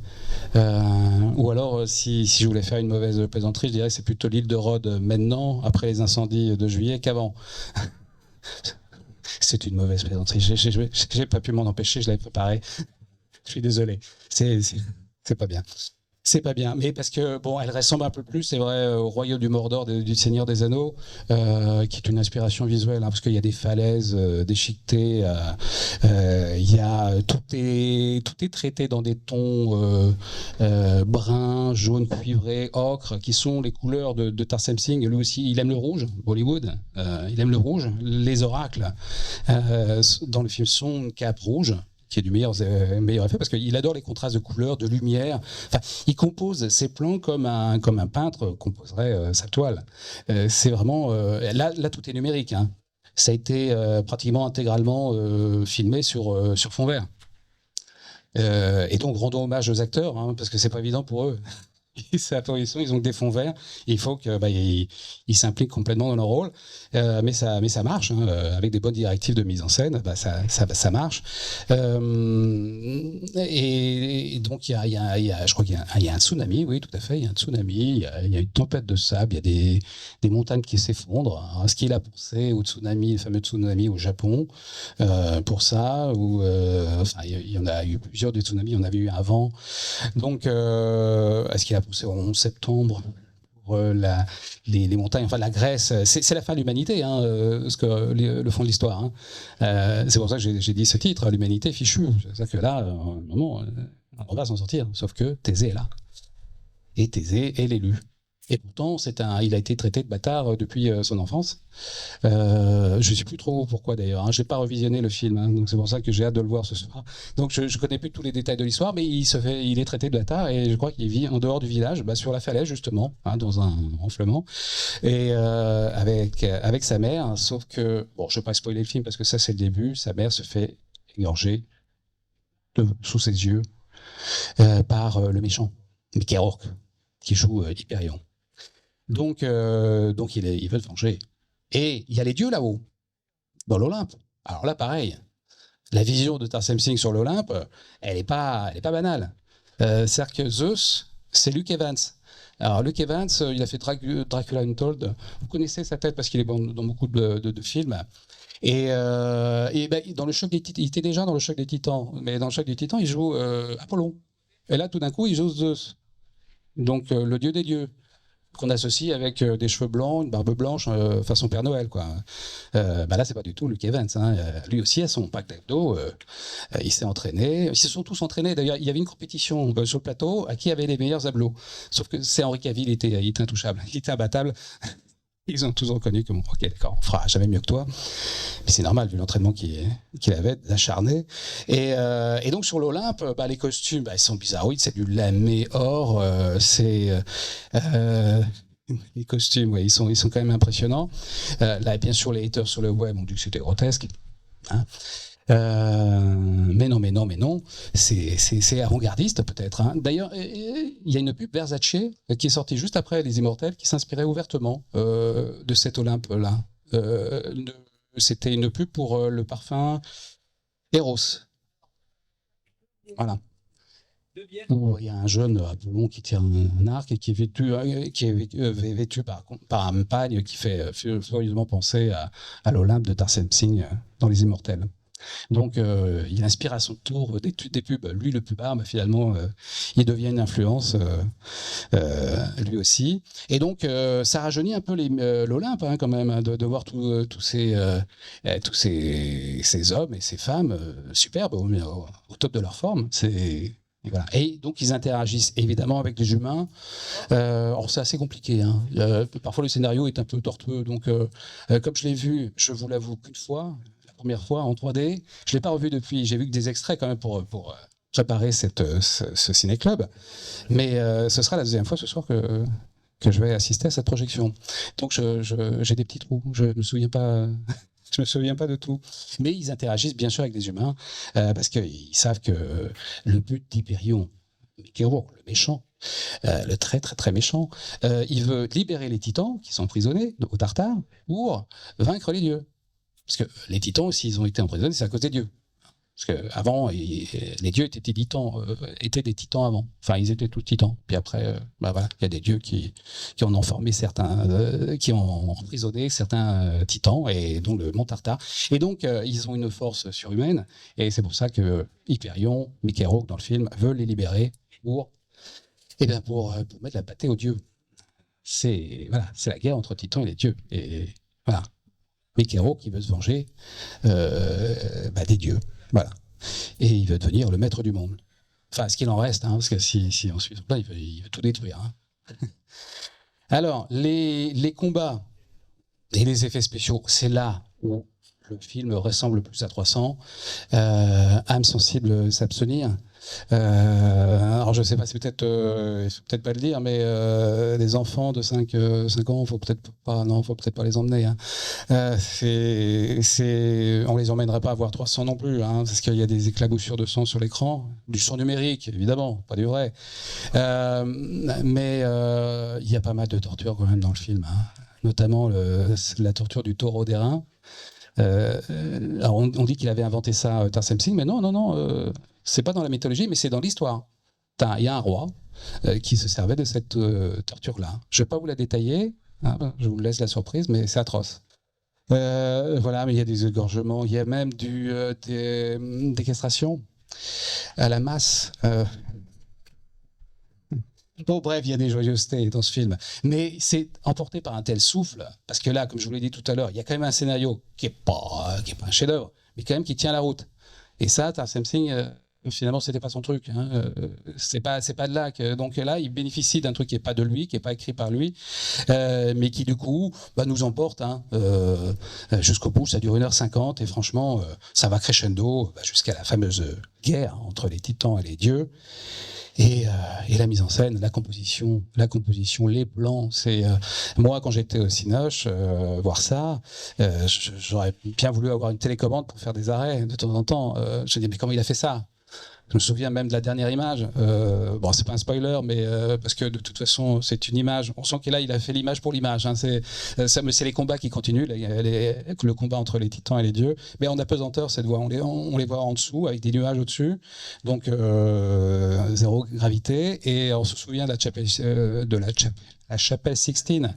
Ou alors, si je voulais faire une mauvaise plaisanterie, je dirais que c'est plutôt l'île de Rhodes maintenant, après les incendies de juillet, qu'avant. C'est une mauvaise plaisanterie. J'ai pas pu m'en empêcher, je l'avais préparé. Je suis désolé. C'est pas bien. C'est pas bien, mais parce que bon, elle ressemble un peu plus, c'est vrai, au royaume du Mordor du Seigneur des Anneaux, qui est une inspiration visuelle, hein, parce qu'il y a des falaises déchiquetées, il y a tout est traité dans des tons bruns, jaunes, cuivrés, ocre, qui sont les couleurs de Tarsem Singh. Lui aussi, il aime le rouge, Bollywood, il aime le rouge. Les oracles dans le film sont une cape rouge, qui est du meilleur effet, parce qu'il adore les contrastes de couleurs, de lumière. Enfin, il compose ses plans comme un peintre composerait sa toile. C'est vraiment... là, tout est numérique. Hein. Ça a été pratiquement intégralement filmé sur fond vert. Et donc, rendons hommage aux acteurs, hein, parce que c'est pas évident pour eux. Ils ont que des fonds verts. Il faut qu'ils s'impliquent complètement dans leur rôle, mais ça marche, hein, avec des bonnes directives de mise en scène. Ça marche. Et donc je crois qu'il y a un tsunami. Oui, tout à fait. Il y a un tsunami. Il y a une tempête de sable. Il y a des montagnes qui s'effondrent. Alors, est-ce qu'il a pensé au tsunami, le fameux tsunami au Japon, pour ça, ou enfin, il y en a eu plusieurs des tsunamis. Il y en avait eu avant. Donc, est-ce qu'il a pensé au 11 septembre pour les montagnes, enfin la Grèce, c'est la fin de l'humanité, hein, le fond de l'histoire. Hein. C'est pour ça que j'ai dit ce titre, l'humanité fichue. C'est-à-dire que là, on va s'en sortir, sauf que Thésée est là. Et Thésée est l'élu. Et pourtant, il a été traité de bâtard depuis son enfance. Je ne sais plus trop pourquoi d'ailleurs. Hein. Je n'ai pas revisionné le film, hein, donc c'est pour ça que j'ai hâte de le voir ce soir. Donc je ne connais plus tous les détails de l'histoire, mais il est traité de bâtard et je crois qu'il vit en dehors du village, sur la falaise justement, hein, dans un renflement, et avec sa mère. Hein, sauf que, bon, je ne vais pas spoiler le film parce que ça c'est le début. Sa mère se fait égorger sous ses yeux par le méchant, Mickey Rourke, qui joue Hyperion. Donc il veut le venger. Et il y a les dieux là-haut, dans l'Olympe. Alors là, pareil, la vision de Tarsem Singh sur l'Olympe, elle n'est pas banale. C'est-à-dire que Zeus, c'est Luke Evans. Alors Luke Evans, il a fait Dracula Untold. Vous connaissez sa tête parce qu'il est dans beaucoup de films. Et dans le choc des Titans, il était déjà dans le choc des Titans, mais dans le choc des Titans, il joue Apollon. Et là, tout d'un coup, il joue Zeus. Donc le dieu des dieux, qu'on associe avec des cheveux blancs, une barbe blanche, façon Père Noël, quoi. Là, c'est pas du tout Luke Evans. Hein. Lui aussi a son pack d'abdos. Il s'est entraîné. Ils se sont tous entraînés. D'ailleurs, il y avait une compétition sur le plateau à qui avait les meilleurs abdos. Sauf que c'est Henry Cavill, il était intouchable, il était imbattable. Ils ont tous reconnu que, bon, ok, d'accord, on fera jamais mieux que toi. Mais c'est normal, vu l'entraînement qu'il avait, acharné. Et donc, sur l'Olympe, les costumes, ils sont bizarroïdes. C'est du lamé or. Les costumes, ouais, ils sont quand même impressionnants. Là, bien sûr, les haters sur le web ont dit que c'était grotesque. Hein. Mais non, c'est avant-gardiste peut-être. Hein. D'ailleurs, il y a une pub Versace qui est sortie juste après Les Immortels qui s'inspirait ouvertement de cet Olympe-là. C'était une pub pour le parfum Eros. Voilà. Il y a un jeune Apollon qui tire un arc et qui est vêtu par un pagne qui fait furieusement penser à l'Olympe de Tarsem Singh dans Les Immortels. Donc, il inspire à son tour des pubs. Lui, le pubard, finalement, il devient une influence, lui aussi. Et donc, ça rajeunit un peu l'Olympe, hein, quand même, hein, de voir tous ces hommes et ces femmes superbes au top de leur forme. Et voilà. Et donc, ils interagissent évidemment avec les humains. Alors, c'est assez compliqué. Hein. Parfois, le scénario est un peu tortueux. Donc, comme je l'ai vu, je vous l'avoue qu'une fois, première fois en 3D. Je l'ai pas revu depuis. J'ai vu que des extraits quand même pour préparer ce ciné-club. Mais ce sera la deuxième fois ce soir que je vais assister à cette projection. Donc j'ai des petits trous. Je me souviens pas. Je me souviens pas de tout. Mais ils interagissent bien sûr avec des humains parce qu'ils savent que le but d'Hyperion, Mikero, le méchant, le très très très méchant, il veut libérer les titans qui sont emprisonnés au Tartare pour vaincre les dieux. Parce que les titans, s'ils ont été emprisonnés, c'est à cause des dieux. Parce qu'avant, les dieux étaient des titans avant. Enfin, ils étaient tous titans. Puis après, voilà, il y a des dieux qui en ont formé certains, qui ont emprisonné certains titans, et donc le mont Tartare. Et donc, ils ont une force surhumaine. Et c'est pour ça que Hyperion, Mikero, dans le film, veut les libérer pour mettre la pâtée aux dieux. C'est la guerre entre titans et les dieux. Et voilà. Mikero qui veut se venger des dieux. Voilà. Et il veut devenir le maître du monde. Enfin, ce qu'il en reste, parce que si on suit son plan, il veut tout détruire. Alors, les combats et les effets spéciaux, c'est là où le film ressemble le plus à 300. Âme sensible s'abstenir. Alors je sais pas, il faut peut-être pas le dire, mais les enfants de 5 ans, faut peut-être pas les emmener. On les emmènerait pas à voir 300 non plus, parce qu'il y a des éclaboussures de sang sur l'écran, du sang numérique évidemment, pas du vrai. Mais il y a pas mal de torture quand même dans le film, notamment la torture du taureau d'airain. Alors on dit qu'il avait inventé ça, Tarsem Singh, mais non, c'est pas dans la mythologie, mais c'est dans l'histoire. Il y a un roi qui se servait de cette torture-là. Je ne vais pas vous la détailler, je vous laisse la surprise, mais c'est atroce. Voilà, mais il y a des égorgements, il y a même des castrations à la masse. Bon, bref, il y a des joyeusetés dans ce film. Mais c'est emporté par un tel souffle, parce que là, comme je vous l'ai dit tout à l'heure, il y a quand même un scénario qui n'est pas un chef-d'œuvre, mais quand même qui tient la route. Et ça, Tarsem Singh, finalement, c'était pas son truc. C'est pas de là donc là, il bénéficie d'un truc qui est pas de lui, qui est pas écrit par lui, mais qui du coup nous emporte jusqu'au bout. Ça dure 1h50 et franchement, ça va crescendo jusqu'à la fameuse guerre entre les titans et les dieux. Et la mise en scène, la composition, les plans, c'est moi quand j'étais au Cinoche voir ça, j'aurais bien voulu avoir une télécommande pour faire des arrêts de temps en temps. Je me dis mais comment il a fait ça? Je me souviens même de la dernière image. Bon, c'est pas un spoiler, mais parce que de toute façon, c'est une image. On sent qu'il il a fait l'image pour l'image. C'est les combats qui continuent, le combat entre les titans et les dieux. Mais en apesanteur, cette voix, on les voit en dessous avec des nuages au-dessus, donc zéro gravité. Et on se souvient de la chapelle Sixtine,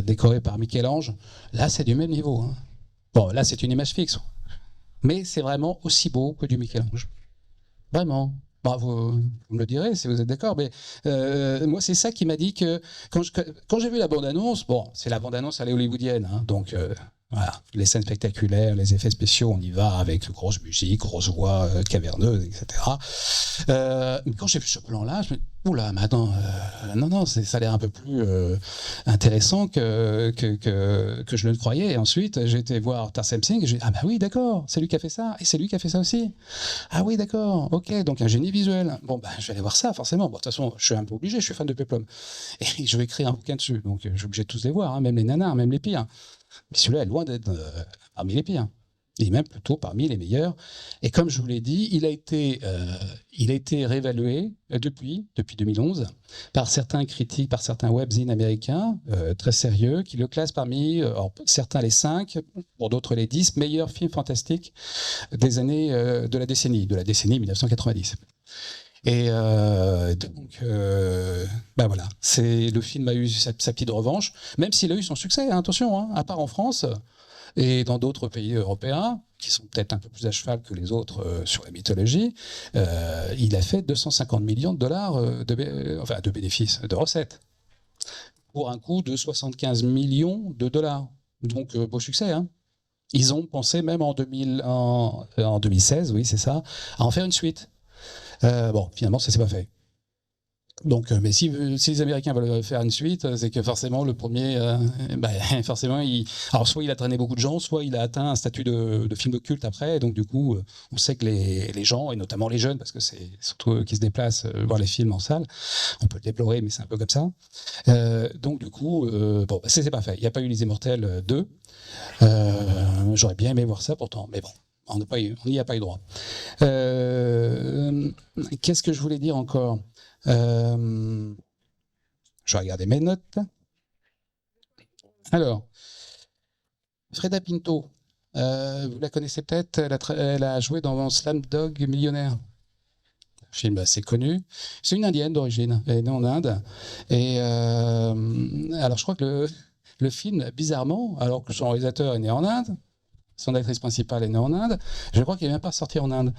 décorée par Michel-Ange. Là, c'est du même niveau. Bon, là, c'est une image fixe, mais c'est vraiment aussi beau que du Michel-Ange. Vraiment. Bah, vous me le direz si vous êtes d'accord, mais moi c'est ça qui m'a dit que quand j'ai vu la bande-annonce, bon, c'est la bande-annonce à hollywoodienne, donc voilà, les scènes spectaculaires, les effets spéciaux, on y va avec grosse musique, grosse voix caverneuse, etc. Mais quand j'ai vu ce plan-là, je me dis, oula, mais attends, non, ça a l'air un peu plus intéressant que je le croyais. Et ensuite, j'ai été voir Tarsem Singh, et j'ai dit, ah bah oui, d'accord, c'est lui qui a fait ça, et c'est lui qui a fait ça aussi. Ah oui, d'accord, ok, donc un génie visuel. Bon, bah, je vais aller voir ça, forcément. Bon, de toute façon, je suis un peu obligé, je suis fan de Peplum. Et je vais écrire un bouquin dessus, donc je suis obligé de tous les voir, même les nanars, même les pires. Mais celui-là est loin d'être parmi les pires. Il est même plutôt parmi les meilleurs. Et comme je vous l'ai dit, il a été réévalué depuis 2011 par certains critiques, par certains webzines américains très sérieux, qui le classent parmi, certains les 5, pour d'autres les 10 meilleurs films fantastiques des années de la décennie 1990. Et donc, voilà, le film a eu sa petite revanche, même s'il a eu son succès, attention, à part en France et dans d'autres pays européens, qui sont peut-être un peu plus à cheval que les autres sur la mythologie, il a fait 250 millions de dollars de bénéfices, de recettes, pour un coût de 75 millions de dollars. Donc, beau succès, Ils ont pensé même en 2016, oui, c'est ça, à en faire une suite. Bon, finalement, ça s'est pas fait. Donc, mais si les Américains veulent faire une suite, c'est que forcément le premier, forcément, alors soit il a traîné beaucoup de gens, soit il a atteint un statut de film culte après. Et donc du coup, on sait que les gens, et notamment les jeunes, parce que c'est surtout eux qui se déplacent voir les films en salle, on peut le déplorer, mais c'est un peu comme ça. Donc du coup, bon, c'est pas fait. Il n'y a pas eu Les Immortels 2. J'aurais bien aimé voir ça pourtant, mais bon. On n'y a pas eu droit. Qu'est-ce que je voulais dire encore? Je vais regarder mes notes. Alors, Freda Pinto, vous la connaissez peut-être, elle a joué dans Slumdog Millionnaire. Film assez connu. C'est une indienne d'origine, elle est née en Inde. Et alors, je crois que le film, bizarrement, alors que son réalisateur est né en Inde, son actrice principale est née en Inde, je crois qu'il n'est même pas sorti en Inde.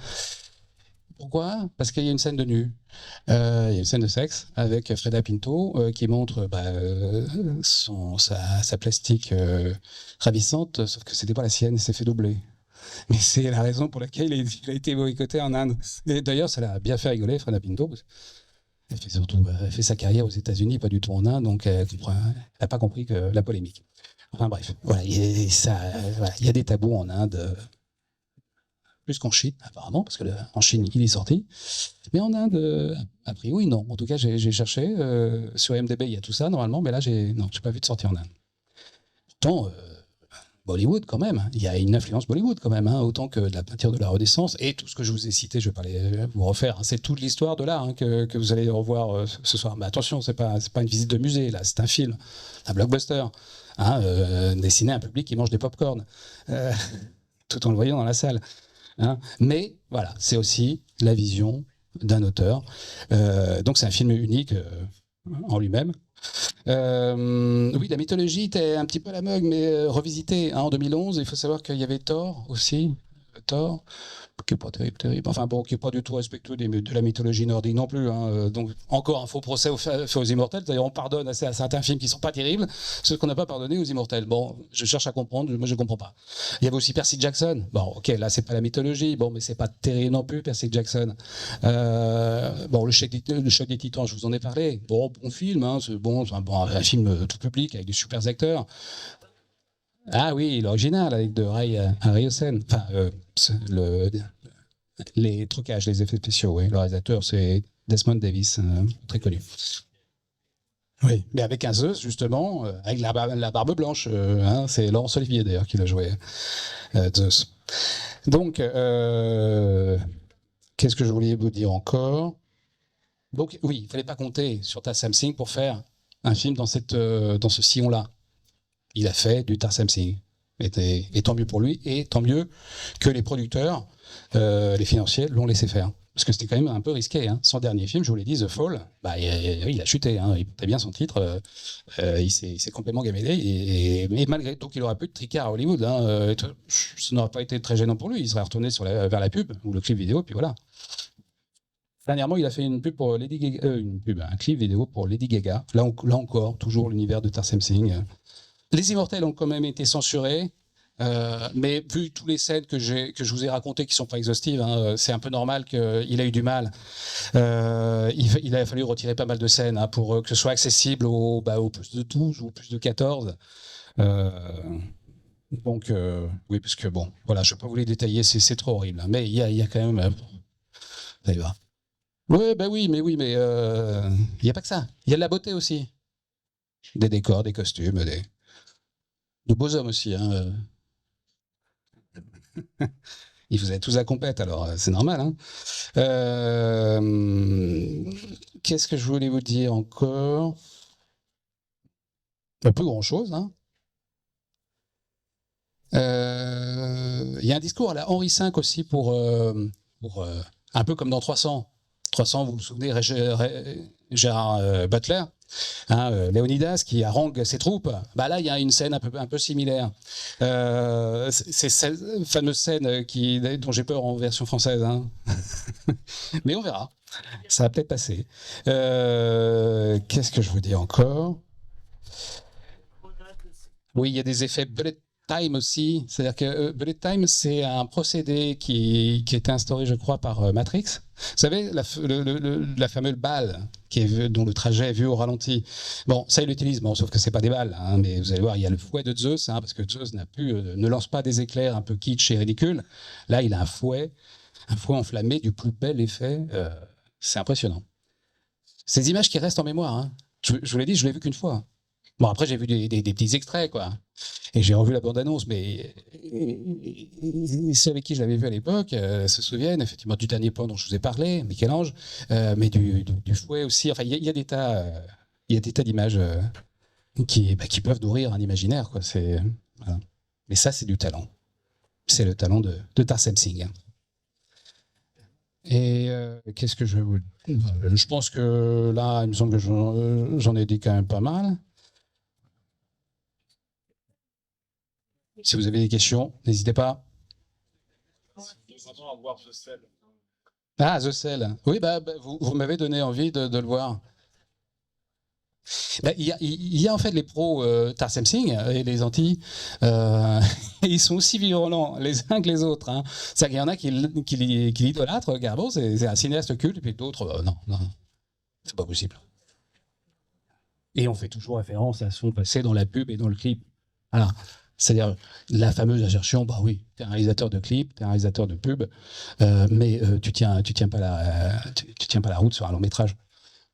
Pourquoi? Parce qu'il y a une scène de nu, il y a une scène de sexe avec Freda Pinto qui montre sa plastique ravissante, sauf que c'était pas la sienne, il s'est fait doubler. Mais c'est la raison pour laquelle il a été boycotté en Inde. Et d'ailleurs, ça l'a bien fait rigoler, Freda Pinto. Elle fait sa carrière aux États-Unis, pas du tout en Inde, donc elle n'a pas compris que la polémique. Enfin bref, voilà, il y a des tabous en Inde. Plus qu'en Chine, apparemment, parce que en Chine, il est sorti. Mais en Inde, a priori, non. En tout cas, j'ai cherché. Sur IMDb, il y a tout ça, normalement, mais là, j'ai pas vu de sortie en Inde. Pourtant, Bollywood, quand même. Il y a une influence Bollywood, quand même, autant que de la peinture de la Renaissance. Et tout ce que je vous ai cité, je vais vous refaire. C'est toute l'histoire de l'art que vous allez revoir ce soir. Mais attention, c'est pas une visite de musée, là. C'est un film, un blockbuster, destiné à un public qui mange des pop-corn, tout en le voyant dans la salle. Mais voilà, c'est aussi la vision d'un auteur. Donc c'est un film unique en lui-même. Oui, la mythologie était un petit peu à la mode, mais revisitée en 2011. Il faut savoir qu'il y avait Thor aussi. Thor, qui n'est pas terrible. Enfin bon, qui n'est pas du tout respectueux de la mythologie nordique non plus. Donc encore un faux procès fait aux Immortels. D'ailleurs, on pardonne à certains films qui ne sont pas terribles, ce qu'on n'a pas pardonné aux Immortels. Bon, je cherche à comprendre, moi je ne comprends pas. Il y avait aussi Percy Jackson. Bon, ok, là c'est pas la mythologie, bon, mais c'est pas terrible non plus, Percy Jackson. Bon, le choc des Titans, je vous en ai parlé. Bon film, c'est un film tout public avec des super acteurs. Ah oui, l'original avec de Ray Harryhausen. Enfin, les trucages, les effets spéciaux, oui. Le réalisateur, c'est Desmond Davis, très connu. Oui, mais avec un Zeus, justement, avec la barbe blanche. C'est Laurence Olivier, d'ailleurs, qui l'a joué, Zeus. Donc, qu'est-ce que je voulais vous dire encore? Donc, oui, il ne fallait pas compter sur Tarsem Singh pour faire un film dans ce sillon-là. Il a fait du Tarsem Singh. Et tant mieux pour lui, et tant mieux que les producteurs, les financiers, l'ont laissé faire. Parce que c'était quand même un peu risqué. Son dernier film, je vous l'ai dit, The Fall, il a chuté. Il portait bien son titre. Il s'est complètement gamédé. Et malgré tout, il aurait pu de tricard à Hollywood. Ça n'aurait pas été très gênant pour lui. Il serait retourné vers la pub ou le clip vidéo, puis voilà. Dernièrement, il a fait une pub pour Lady Gaga, un clip vidéo pour Lady Gaga. Là encore, toujours l'univers de Tarsem Singh. Les Immortels ont quand même été censurés, mais vu toutes les scènes que je vous ai racontées, qui ne sont pas exhaustives, c'est un peu normal qu'il ait eu du mal. Il a fallu retirer pas mal de scènes pour que ce soit accessible aux plus de 12 ou plus de 14. Donc, oui, parce que bon, voilà, je ne vais pas vous les détailler, c'est trop horrible. Mais il y a quand même... ça y va. Ouais, oui, mais il n'y a pas que ça. Il y a de la beauté aussi. Des décors, des costumes, de beaux hommes aussi. Ils faisaient tous la compète, alors c'est normal. Qu'est-ce que je voulais vous dire encore? Pas grand-chose. Il y a un discours à la Henri V aussi pour un peu comme dans 300. 300, vous vous souvenez, Gérard Butler, Léonidas qui harangue ses troupes. Là, il y a une scène un peu similaire. C'est cette fameuse scène dont j'ai peur en version française. Mais on verra. Ça va peut-être passer. Qu'est-ce que je vous dis encore? Oui, il y a des effets bullet time aussi. C'est-à-dire que bullet time, c'est un procédé qui a été instauré, je crois, par Matrix. Vous savez, la fameuse balle dont le trajet est vu au ralenti. Bon, ça, il l'utilise, bon, sauf que c'est pas des balles. Hein, mais vous allez voir, il y a le fouet de Zeus, hein, parce que Zeus ne lance pas des éclairs un peu kitsch et ridicules. Là, il a un fouet enflammé du plus bel effet. C'est impressionnant. Ces images qui restent en mémoire. Hein. Je vous l'ai dit, je l'ai vu qu'une fois. Bon, après, j'ai vu des petits extraits, quoi. Et j'ai revu la bande-annonce, mais ceux avec qui je l'avais vu à l'époque se souviennent effectivement du dernier plan dont je vous ai parlé, Michel-Ange, mais du fouet aussi. Enfin, il y a des tas d'images qui peuvent nourrir un imaginaire, quoi. Voilà. Mais ça, c'est du talent. C'est le talent de Tarsem Singh. Et qu'est-ce que je vais vous dire ? Je pense que là, il me semble que j'en ai dit quand même pas mal. Si vous avez des questions, n'hésitez pas. Ah, The Cell. Oui, vous m'avez donné envie de le voir. Il y a en fait les pros Tarsem Singh et les anti. Ils sont aussi virulents les uns que les autres. Hein. C'est-à-dire qu'il y en a qui l'idolâtrent. Garbo, c'est un cinéaste culte, et puis d'autres, non, c'est pas possible. Et on fait toujours référence à son passé dans la pub et dans le clip. Voilà. C'est-à-dire la fameuse assertion, bah oui, t'es un réalisateur de clip, t'es un réalisateur de pub, mais tu tiens pas la route sur un long métrage.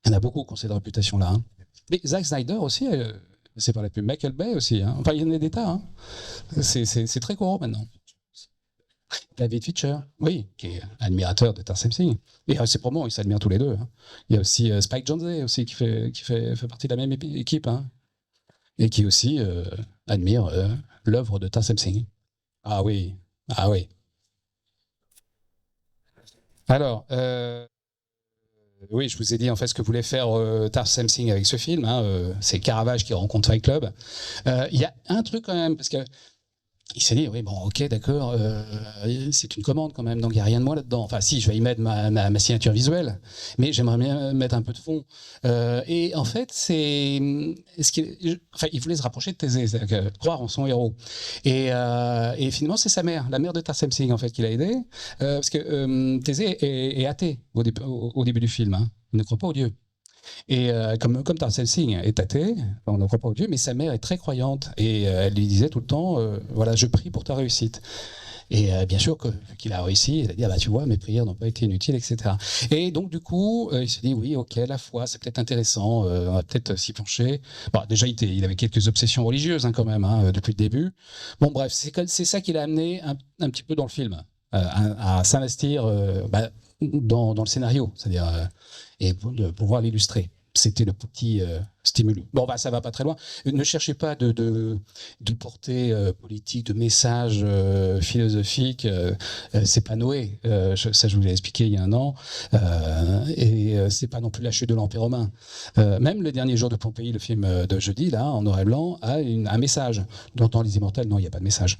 Il y en a beaucoup qui ont cette réputation-là. Hein. Mais Zack Snyder aussi, c'est par la pub. Michael Bay aussi. Hein. Enfin, il y en a des tas. Hein. C'est très courant maintenant. David Fincher, oui, qui est admirateur de Tarsem Singh. Et c'est pour moi, ils s'admirent tous les deux. Hein. Il y a aussi Spike Jonze aussi qui fait partie de la même équipe. Hein. Et qui aussi admire l'œuvre de Tarsem Singh. Ah oui, ah oui. Alors, oui, je vous ai dit en fait ce que voulait faire Tarsem Singh avec ce film. Hein, c'est Caravage qui rencontre Fight Club. Il y a un truc quand même, parce que il s'est dit, oui, bon, ok, d'accord, c'est une commande quand même, donc il n'y a rien de moi là-dedans. Enfin, si, je vais y mettre ma signature visuelle, mais j'aimerais bien mettre un peu de fond. Et en fait, il voulait se rapprocher de Thésée, c'est-à-dire croire en son héros. Et finalement, c'est sa mère, la mère de Tarsem Singh, en fait, qui l'a aidé, parce que Thésée est athée au début du film. Hein. Il ne croit pas au Dieu. Et comme Tarsem Singh est athée, on ne croit pas au Dieu, mais sa mère est très croyante et elle lui disait tout le temps, voilà, je prie pour ta réussite. Et bien sûr qu'il a réussi, il a dit, ah bah, tu vois, mes prières n'ont pas été inutiles, etc. Et donc du coup, il s'est dit, oui, ok, la foi, c'est peut-être intéressant, on va peut-être s'y pencher. Bon, déjà, il avait quelques obsessions religieuses hein, quand même, hein, depuis le début. Bon, bref, c'est ça qui l'a amené un petit peu dans le film, à s'investir dans le scénario, c'est-à-dire et pour pouvoir l'illustrer. C'était le petit stimulus. Bon, ça va pas très loin. Ne cherchez pas de portée politique, de message philosophique. C'est pas Noé. Ça, je vous l'ai expliqué il y a un an. Et c'est pas non plus la chute de l'Empire romain. Même le dernier jour de Pompéi, le film de jeudi, là, en noir et blanc, a un message. Dans Les Immortels, non, il n'y a pas de message.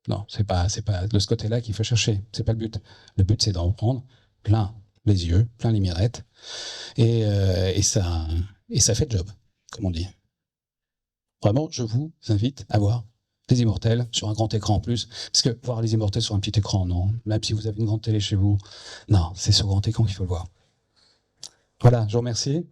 Non, c'est pas de ce côté-là qu'il faut chercher. C'est pas le but. Le but, c'est d'en prendre plein les yeux, plein les mirettes, et ça fait le job, comme on dit. Vraiment, je vous invite à voir Les Immortels sur un grand écran en plus, parce que voir Les Immortels sur un petit écran, non. Même si vous avez une grande télé chez vous, non, c'est sur grand écran qu'il faut le voir. Voilà, je vous remercie.